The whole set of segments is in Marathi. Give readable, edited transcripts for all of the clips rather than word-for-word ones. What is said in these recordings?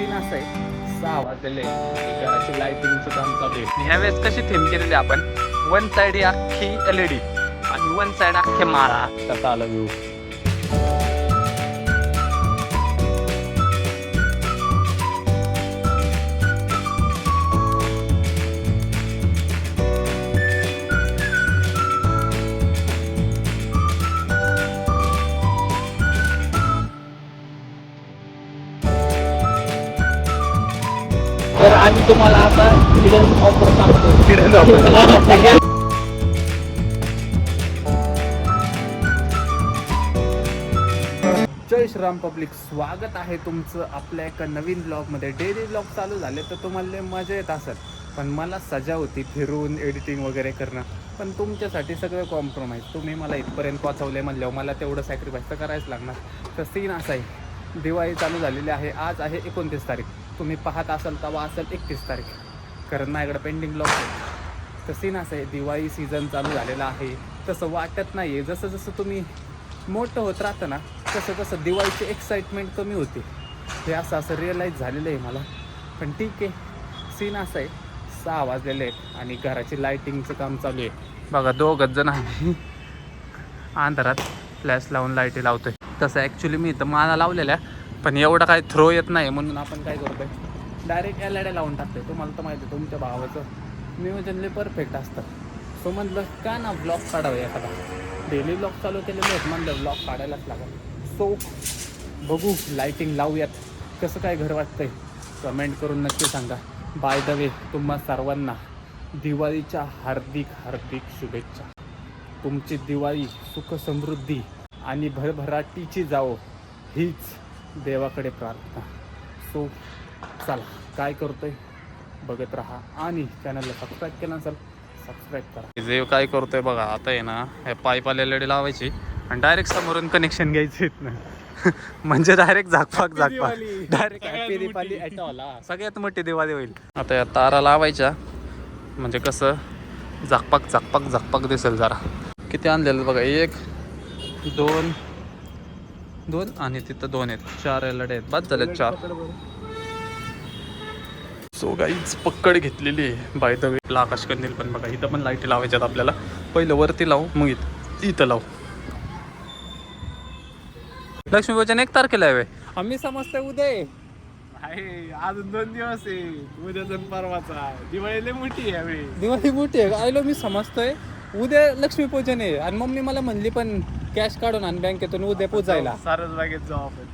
सीन असं आहे 6 वाजलेले घराची लाइटिंगचं काम चालू आहे. ह्यावेळेस कशी थीम केलेली आपण वन साइड ही अख्खी LED आणि वन साइड अख्खे माळा कसा आला व्ह्यू. तर आम्ही तुम्हाला आता हिडन ऑफर सांगतो. हिडन ऑफर जय श्रीराम पब्लिक, स्वागत आहे तुमचं आपल्या एका नवीन ब्लॉगमध्ये. डेली ब्लॉग चालू झाले तर तुम्हाला मजा येत असेल, पण मला सजा होती फिरून एडिटिंग वगैरे करणं. पण तुमच्यासाठी सगळं कॉम्प्रोमाइज. तुम्ही मला इथपर्यंत पोहोचवले म्हणल्यावर मला तेवढं सॅक्रिफाईस तर करायच लागणार. तर सीन असा आहे, दिवाळी चालू झालेली आहे. आज आहे 29 तारीख. तुम्ही पाहत असाल तेव्हा असेल 31 तारीख, कारण माझ्याकडे पेंडिंग ब्लॉग आहे. तर सीन असं आहे, दिवाळी सीझन चालू झालेला आहे. तसं वाटत नाही आहे. जसं जसं तुम्ही मोठं होत राहतं ना, तसं तसं दिवाळीची एक्साइटमेंट कमी होते. हे असं रिअलाईज झालेलं आहे मला. पण ठीक आहे, सीन असं आहे 6 वाजलेले आहेत आणि घराची लाईटिंगचं काम चालू आहे. बघा, 2 जण आहे अंधारात फ्लॅश लावून लाईटी लावतोय. तसं ॲक्च्युली मी इथं माळा लावलेल्या, पण एवढं काय थ्रो येत नाही, म्हणून आपण काय करतोय डायरेक्ट LED लावून टाकतोय. तुम्हाला तर माहिती आहे, तुमच्या भावाचं नियोजन लय परफेक्ट असतं. सो म्हटलं का ना ब्लॉग काढावं एखादा. डेली ब्लॉग चालू केलेले आहेत, म्हणलं ब्लॉग काढायलाच लागेल. सो बघू, लाईटिंग लावूयात. कसं काय घर वाटतंय कमेंट करून नक्की सांगा. बाय द वे, तुम्हा सर्वांना दिवाळीच्या हार्दिक हार्दिक शुभेच्छा. तुमची दिवाळी सुख समृद्धी आणि भरभराटीची जावो, हीच देवाकडे प्रार्थना. सो चला, काय करतोय बघत राहा आणि चॅनलला सबस्क्राईब केलं नसेल सबस्क्राईब करा. जे काय करतोय बघा, आता आहे ना हे पाईप LED लावायची आणि डायरेक्ट समोरून कनेक्शन घ्यायचे ना. म्हणजे डायरेक्ट झाकपाक डायरेक्ट हॅपी दिवाळी ॲटोला सगळ्यात मोठी दिवाळी होईल. आता या तारा लावायच्या, म्हणजे कसं झाकपाक झाकपाक झाकपाक दिसेल. जरा किती आणलेलं बघा, 1 2 2 आणि तिथं 2 आहेत. 4 LED आहेत, बाद झाले 4. सो गाईच पक्कड घेतलेली आहे. बाय द वे, आकाश कंदील पण बघा, इथं पण लाईटी लावायच्यात आपल्याला. पहिलं वरती लावू, मग इथं लावू. लक्ष्मीपूजन 1 तारखेला आहे. आम्ही समजतोय उद्या आहे, अजून 2 दिवस आहे. उद्याचा परवाचा दिवाळी लय मोठी आहे यावेळी. दिवाळी मोठी आहे. आयलो मी समजतोय उद्या लक्ष्मीपूजन आहे. आणि मम्मी मला म्हणली पण कॅश काढून आणि बँकेतून उद्या पूजायला. सारसबागेत जाऊ आपण.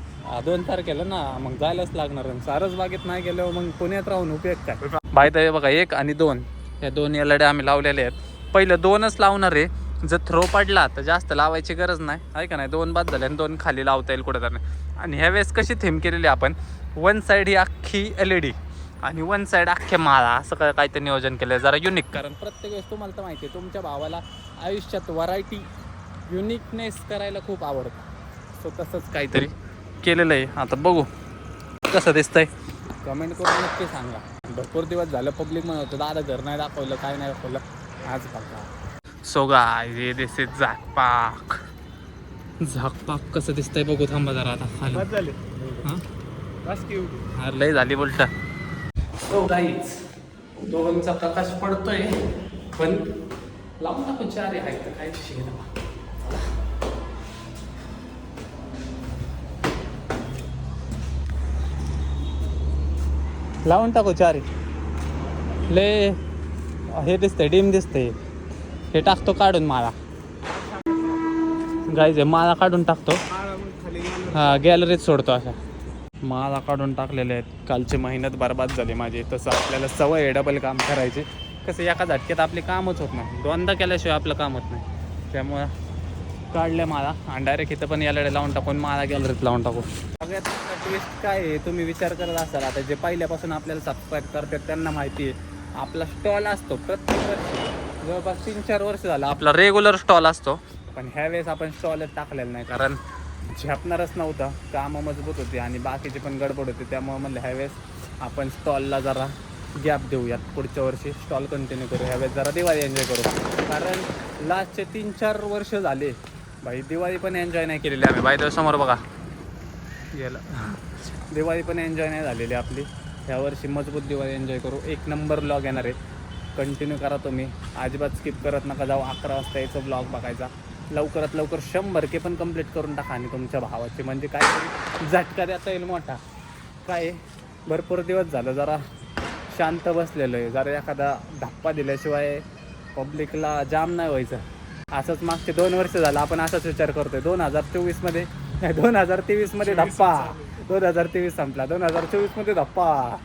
2 तारखेला ना, मग जायलाच लागणार. सारसबागेत नाही गेल्यावर मग पुण्यात राहून उपयोग काय. बाय द बघा, 1 आणि 2 या 2 LED आम्ही लावलेले आहेत. पहिलं 2च लावणार आहे. जर थ्रो पडला तर जास्त लावायची गरज नाही, आहे का नाही. 2 बाद झाले आणि 2 खाली लावता येईल कुठं तरी. आणि ह्यावेळेस कशी थीम केलेली आपण, वन साईड ही अख्खी LED आणि वन साईड अख्खे माळा, असं काहीतरी नियोजन केलं आहे. जरा युनिक, कारण प्रत्येक वेळेस तुम्हाला तर माहिती आहे तुमच्या भावाला आयुष्यात व्हरायटी युनिकनेस करायला खूप आवडतं. सो तसंच काहीतरी केलेलं आहे. आता बघू कसं दिसतंय, कमेंट करून नक्की सांगा. भरपूर दिवस झालं पब्लिक म्हणत होतं दादा घर नाही दाखवलं, काय नाही दाखवलं. आज बघा. So guy, this is झाकपाक. झाकपाक कसं दिसतंय बघू, थांबा जरा. आता खाली झाले अरे लय झाली बोलता. सो गाईज, 2चा प्रकाश पडतोय, पण लावून टाकू 4 आहे तर काय शिकेल. लावून टाकू 4. ले हे दिसतंय, डिम दिसतंय. हे टाकतो काढून माळा. गाईज माळा काढून टाकतो. हा, गॅलरीत सोडतो. अशा माळा काढून टाकलेले आहेत. कालची मेहनत बरबाद झाली माझी. तसं आपल्याला सवय आहे डबल काम करायचे. कसं एका झटक्यात आपले कामच होत नाही, 2दा केल्याशिवाय आपलं काम होत नाही. त्यामुळं काढले माळा आणि डायरेक्ट इथं पण LED लावून टाकून माळा गॅलरीत लावून टाकू. सगळ्यात ट्विस्ट काय आहे, तुम्ही विचार करत असाल आता, जे पहिल्यापासून आपल्याला सबस्क्राईब करतात त्यांना माहिती आहे. आपला स्टॉल असतो प्रत्येक वर्षी, जवळपास 3-4 वर्ष झालं आपला रेग्युलर स्टॉल असतो. पण ह्यावेळेस आपण स्टॉलच टाकलेला नाही, कारण झेपणारच नव्हतं. कामं मजबूत होती आणि बाकीची पण गडबड होती. त्यामुळे म्हणलं ह्यावेळेस आपण स्टॉलला जरा गॅप देऊयात. पुढच्या वर्षी स्टॉल कंटिन्यू करू. ह्यावेळेस जरा दिवाळी एन्जॉय करू, कारण लास्टचे 3-4 वर्ष झाले भाई दिवाळी पण एन्जॉय नाही केलेली आम्ही. बाय द समोर बघा गेलं दिवाळी पण एन्जॉय नाही झालेली आपली. यावर्षी मजबूत दिवाळी एन्जॉय करू. एक नंबर ब्लॉग येणार आहे. कंटिन्यू करा तुम्ही, अजिबात स्किप करत नका जाऊ. 11 वाजता यायचं ब्लॉग बघायचा. लवकरात लवकर 100K पण कंप्लीट करून टाका. आणि तुमच्या भावाची म्हणजे काहीतरी झटका देता येईल मोठा. काय भरपूर दिवस झालं जरा शांत बसलेलो आहे. जरा एखादा धप्पा दिल्याशिवाय पब्लिकला जाम नाही व्हायचं. असंच मागचे 2 वर्ष झालं आपण असाच विचार करतोय. 2023मध्ये धप्पा, 2023 संपला, 2024मध्ये धप्पा,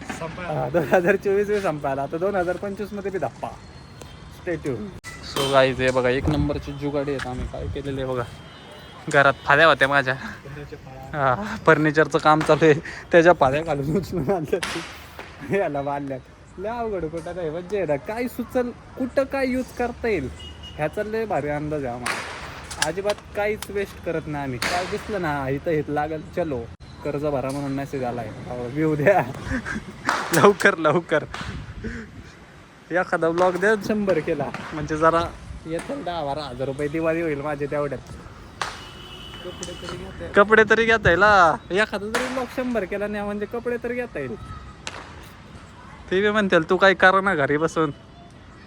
2024 संपला, आता 2025मध्ये बी धप्पा. Stay tune. सो गाईज हे बघा एक नंबरची जुगाडी आहेत. आम्ही काय केलेलं आहे बघा, घरात फाद्या होत्या माझ्या, फर्निचरचं काम चालू आहे, त्याच्या फाद्या घालून उचलून आणल्यात, याला बांधल्यात. लय अवघड कुठं नाही म्हणजे काय सुचल, कुठं काय यूज करता येईल ह्याचा लय भारी अंदाज आहे आम्हाला. अजिबात काहीच वेस्ट करत नाही आम्ही. काय दिसलं ना इथं हेत लागेल, चलो कर्ज भरा म्हणून मेसेज आलाय, व्ह्यू द्या लवकर लवकर. एखादा ब्लॉग द्या 100 केला म्हणजे जरा येतील 10-12 रुपये दिवाळी होईल माझे तेवढ्यात. कपडे तरी घेता येईल. एखादा जरी ब्लॉग 100 केला नाही म्हणजे कपडे तरी घेता येईल. ते बी म्हणतील तू काही करा ना घरी बसून,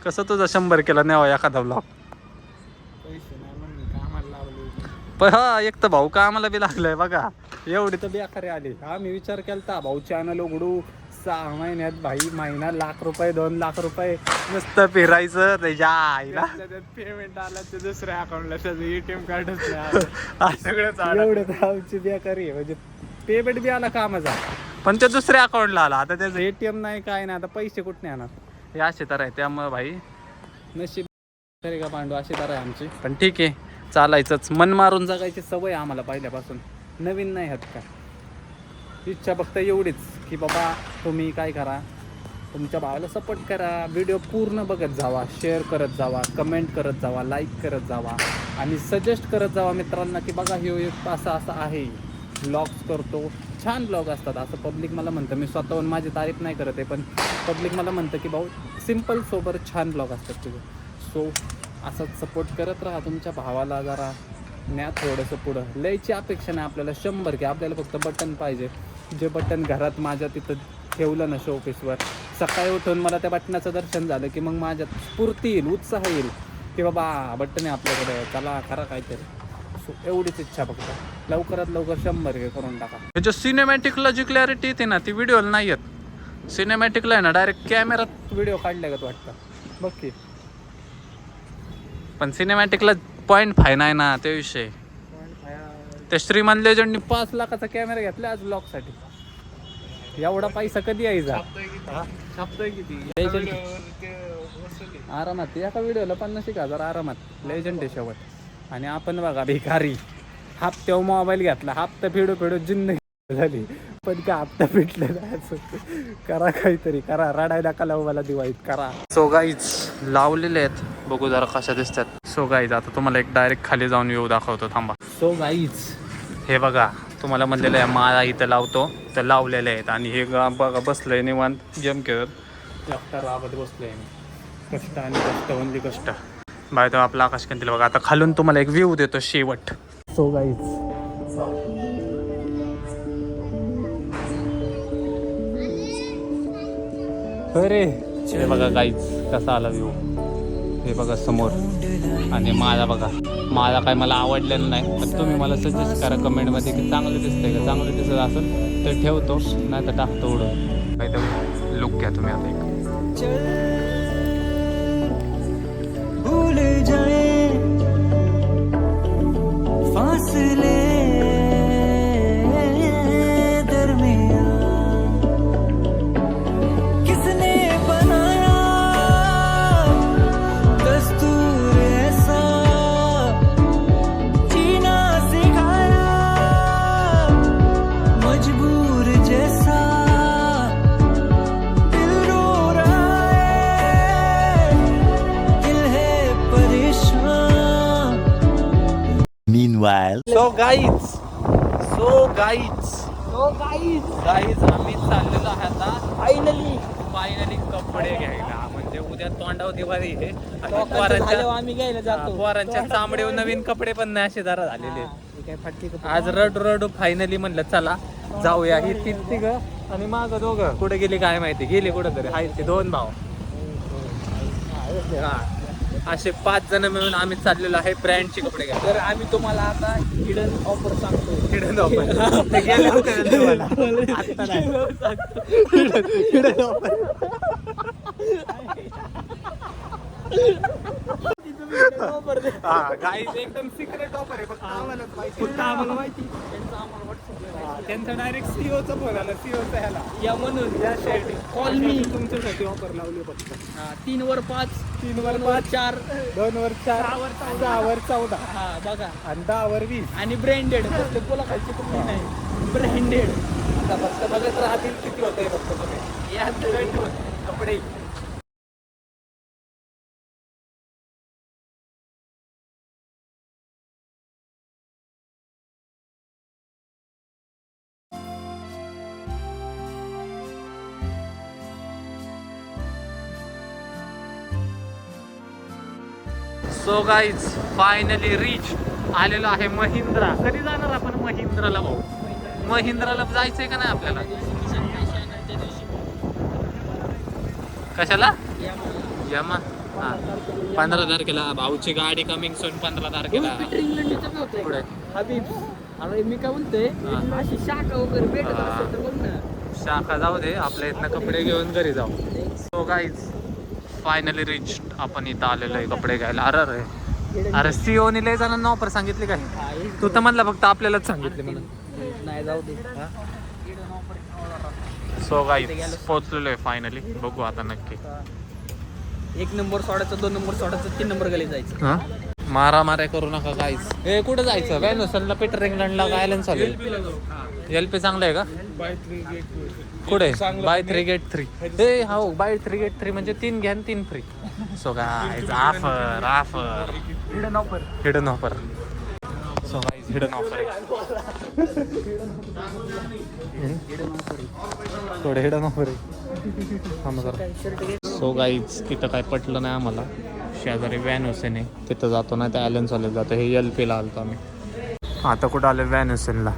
कसं तुझा 100 केला न्यावा एखादा ब्लॉग. पण हा एक तर भाऊ कामाला बी लागलाय बघा, एवढी तर बेकारी आली. आम्ही विचार केला भाऊ चॅनल उघडू 6 महिन्यात, भाई महिना ₹1,00,000 ₹2,00,000 नुसतं फिरायचं त्याच्या आईला. पेमेंट आला ते दुसऱ्या अकाउंटला, त्याचं ATM कार्डच नाही सगळं एवढं आमची बेकारी आहे. म्हणजे पेमेंट बी आला कामाचा पण ते दुसऱ्या अकाउंटला आला. आता त्याचं ATM नाही काय नाही, आता पैसे कुठे येणार. हे अशी तर आहे. त्यामुळे भाई नशीब तरी का पांडू, अशी तर आहे आमची. पण ठीक आहे, चालायचंच. मन मारून जगायची सवय आम्हाला पहिल्यापासून, नवीन नाही आहेत का. इच्छा फक्त एवढीच की बाबा तुम्ही काय करा, तुमच्या भावाला सपोर्ट करा, व्हिडिओ पूर्ण बघत जावा, शेअर करत जावा, कमेंट करत जावा, लाईक करत जावा आणि सजेस्ट करत जावा मित्रांना की बघा हे एक असं असं आहे, ब्लॉग्स करतो, छान ब्लॉग असतात. असं पब्लिक मला म्हणतं, मी स्वतःहून माझी तारीफ नाही करत आहे, पण पब्लिक मला म्हणतं की भाऊ सिम्पल सोबत छान ब्लॉग असतात तुझे. सो असंच सपोर्ट करत राहा. तुमच्या भावाला जरा न्या थोडंसं पुढं. लयची अपेक्षा नाही आपल्याला 100K, आपल्याला फक्त बटन पाहिजे. जे बटन घरात माझ्या तिथं ठेवलं ना शोपीसवर, सकाळी उठून मला त्या बटनाचं दर्शन झालं की मग माझ्यात स्फूर्ती येईल, उत्साह येईल की बाबा बटन आहे आपल्याकडे, चला करा काहीतरी. सो एवढीच इच्छा फक्त, लवकरात लवकर 100K करून टाका. त्याच्या सिनेमॅटिकला जी क्लॅरिटी येते ना ती व्हिडिओला नाही येत. सिनेमॅटिकला आहे ना डायरेक्ट कॅमेरात व्हिडिओ काढल्या का वाटतं बघ की, पण सिनेमॅटिकला .5 नाही ना ते विषय. त्या श्रीमान लेजंडनी 5 लाखाचा कॅमेरा घेतला आज ब्लॉगसाठी. एवढा पैसा कधी यायचा. छापतोय किती आरामात एका व्हिडिओला 50,000 आरामात. लेजंड आहे शेवट. आणि आपण बघा भिकारी, हप्त्यावर मोबाईल घेतला, हप्ता फेडू जिंदगी झाली, पण का हप्ता भेटलं नाही. करा काहीतरी करा, रडायला का लावू मला दिवाळीत करा. सो गाईज लावलेले आहेत, बघू जरा कशा दिसतात. सो गाईज आता तुम्हाला एक डायरेक्ट खाली जाऊन व्ह्यू दाखवतो थांबा. सो गाईज हे बघा, तुम्हाला म्हणलेलं आहे माळा इथं लावतो, तर लावलेले आहेत. आणि हे बघा बसलंय निवांत गेम खेळत, एकटा राबत बसलोय मी. कष्ट आणि कष्ट, ओनली कष्ट. बाय तो आपला आकाश कंदील बघा. आता खालून तुम्हाला एक व्ह्यू देतो शेवट. सो गाईज अरे हे बघा गाईज कसा आला व्ह्यू. हे बघा समोर. आणि माझा बघा, माझा काय मला आवडलेलं नाही, पण तुम्ही मला सजेस्ट करा कमेंटमध्ये की चांगलं दिसतंय का. चांगलं दिसत असेल तर ठेवतो, नाही तर टाकतो उडून. काहीतरी लुक घ्या तुम्ही आता एक. भूल जाए फासले दरमियां, किसने बनाया दस्तूर ऐसा, जीना सिखाया मजबूर जैसा, दिल रो रहा है, दिल है परेशान. Meanwhile, गाईज आम्ही चाललेलो आहे आता फायनली कपडे घ्यायला. म्हणजे उद्या तोंडाव दिवाळी आहे आणि आम्ही घ्यायला जातो. पोरांच्या चांबडे नवीन कपडे पण नाही असे जरा झालेले. आज रडू फायनली म्हणलं चला जाऊया ही तिघ आणि माग दोघं कुठे गेली काय माहिती, गेली कुठं तरी. हाय ते 2 भाव. हा असे 5 जण मिळून आम्ही चाललेलो आहे ब्रँडचे कपडे घ्या. तर आम्ही तुम्हाला आता हिडन ऑफर सांगतो. हिडन ऑफर ते गेले होते तुम्हाला. आता नाही. Hidden offer. हा गाईज एकदम सिक्रेट ऑफर आहे. फक्त आम्हाला माहिती. त्यांचा डायरेक्ट सीओचा फोन आला. सीओचा ह्याला या म्हणून या शेट कॉल मी. तुमच्यासाठी ऑफर लावली फक्त. 3 वर 5, 3 वर 4. 2 वर 4, 6 वर 14 हा बघा. आणि 10 वर 20. आणि ब्रँडेड बोला खालची कुठली नाही. ब्रँडेड आता फक्त बघत राहतील किती होतंय फक्त तुम्ही. या कपडे. सो गाईज फायनली रीच आलेलो आहे महिंद्रा. कधी जाणार आपण महिंद्राला भाऊ? महिंद्राला जायचंय का नाही आपल्याला? कशाला? यमा. हा 15 तारखेला भाऊची गाडी कमिंग सून. 15 तारखेला पुढे हबीब. अरे मी काय बोलतोय, अशी शाखा वगैरे भेटत असेल तर बघ ना. शाखा जाऊ दे, आपल्या इथनं कपडे घेऊन घरी जाऊ. सो गाईज फायनली रीच आपण इथं आलेलो आहे कपडे घ्यायला. अरे सीओने लय जणांना ऑफर सांगितली काय? तू तर म्हणला फक्त आपल्यालाच सांगितले म्हणून. नाही जाऊ दे. सो गाईज पोहोचलेलो आहे फायनली. बघू आता नक्की. 1 नंबर सोडायचं, 2 नंबर सोडायचं, 3 नंबर गली जायचं. हा मारामाऱ्या करू नका गाईज. हे कुठं जायचं? व्हॅनसनला, पीटर इंग्लंडला, गायलन चालेल. एलपी चांगलं आहे का? कुठे? Bay 3 gate 3. हे हो बाय 3 गेट 3 म्हणजे 3 घ्या 3 free. So guys offer hidden offer. Hidden offer. So guys hidden offer थोडं हिडन ऑफर आहे. सो गाईज इथं काय पटलं नाही आम्हाला. शेजारी व्हॅन हुसेन आहे, तिथं जातो ना. त्या ॲलन चालेल जातो. हे LPला आलतो आम्ही. आता कुठं आलं? व्हॅन हुसेनला.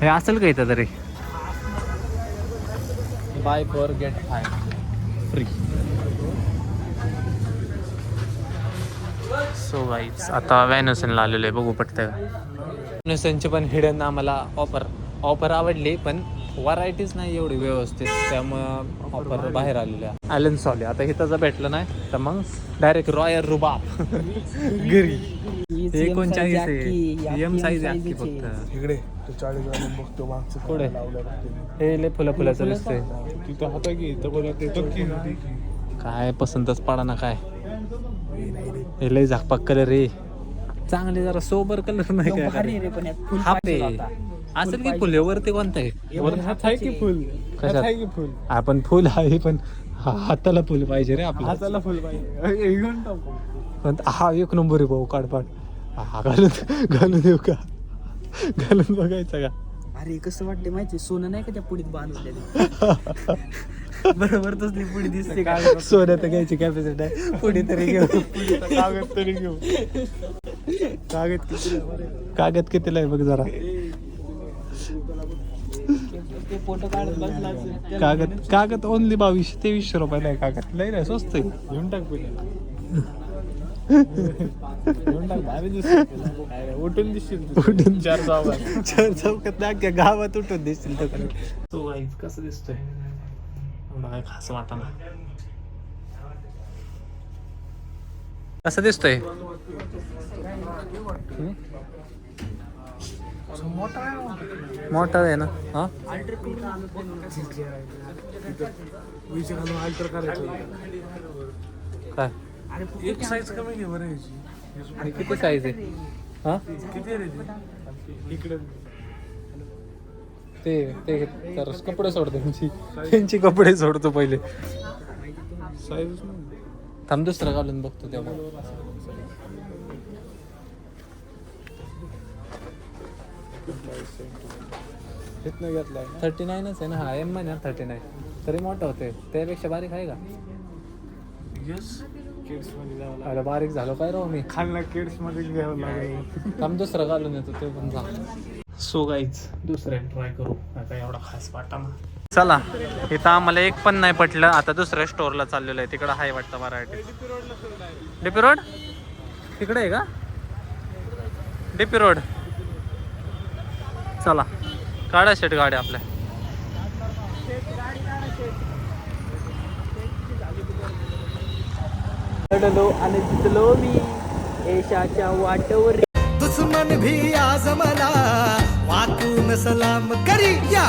हे असेल का इथं तरी? Bay 4 gate 5 free. So guys आता व्हॅनसनला आलेलो आहे. बघू पटतंय का? व्हॅनसनची पण हिडन आम्हाला ऑफर आवडली, पण व्हरायटीज नाही एवढी व्यवस्थित, त्यामुळं ऑफर बाहेर आलेल्या. ॲलन सॉली आता इथं जर भेटलं नाही तर मग डायरेक्ट रॉयल रुबाब घरी. हे 39 आहे. एम साईज आहे अख्खी फक्त. इकडे 40 वाला बघतो मागचं पुढे लावलं. हे लय फुलाचं दिसतंय. तिथं होता की इथं कोण ते काय पसंतच पडा ना काय. हे लय झाकपाक कलर रे. चांगले जरा सोबर कलर नाही काय भारी रे, पण यात फुल हा पाहिजे पे होता. असेल की फुल वरती कोणतं आहे? हात आहे की फुल? कशात? हात आहे की फुल? आपण फुल आहे पण हाताला फुल पाहिजे रे आपल्या. हाताला फुल पाहिजे. घेऊन टाकू. पण हा 1 नंबर आहे भाऊ. काढपाड हा घालून देऊ का? घालून बघायचा का? अरे कसं वाटते माहिती, सोनं नाही का त्या पुढीत बांधलेलं. बरोबर तसली पुढी दिसते का? सोन्या तर घ्यायची कॅपॅसिटी आहे. पुढे तरी घेऊ. कागद तरी घेऊ. कागद कितीला आहे बघ जरा. ते फोटो काढत बसला असेल. कागद ओनली 2200-2300 रुपयाला आहे कागद. लय नाही स्वस्त आहे. घेऊन टाक घेऊन टाक. भारी दिसत. उठून दिसशील. 4 चौकात ना गावात उठून दिसतील तर. तो गाईज कसं दिसतोय? एवढं काय खास वाटना. कसं दिसतोय? मोठा आहे ना. हा विषय घालून अल्टर करायचं. काय? एक साईज कमी घे बरं याची. आणि किती साईज आहे? हा किती रे ती? इकडे ते तर कपडे सोडतो त्यांची कपडे सोडतो पहिले. साईज थांब दुसरं घालून बघतो तेव्हा. इथनं घेतलाय. 39च आहे ना. हा एम आहे ना 39. तरी मोठं होते. त्यापेक्षा बारीक आहे का? यस. किड्स मध्ये जावं लागेल. अरे बारीक झालो काय राहू मी. खालना किड्स मध्ये घ्यावं लागेल. थांब दुसरं घालून येतो ते पण सांग. सो गाईच दुसऱ्या ट्राय करू आता एवढा खास वाटाणा. चला इथं आम्हाला एक पण नाही पटलं. आता दुसऱ्या स्टोअरला चाललेलं आहे. तिकडं हाय वाटतं व्हरायटी. डीपी रोड तिकडे आहे का? DP road. चला काढा शेट गाडी आपल्या. चढलो आणि जितलो मी यशाच्या वाटेवर. दुश्मन भी आज मला वाकून सलाम करी या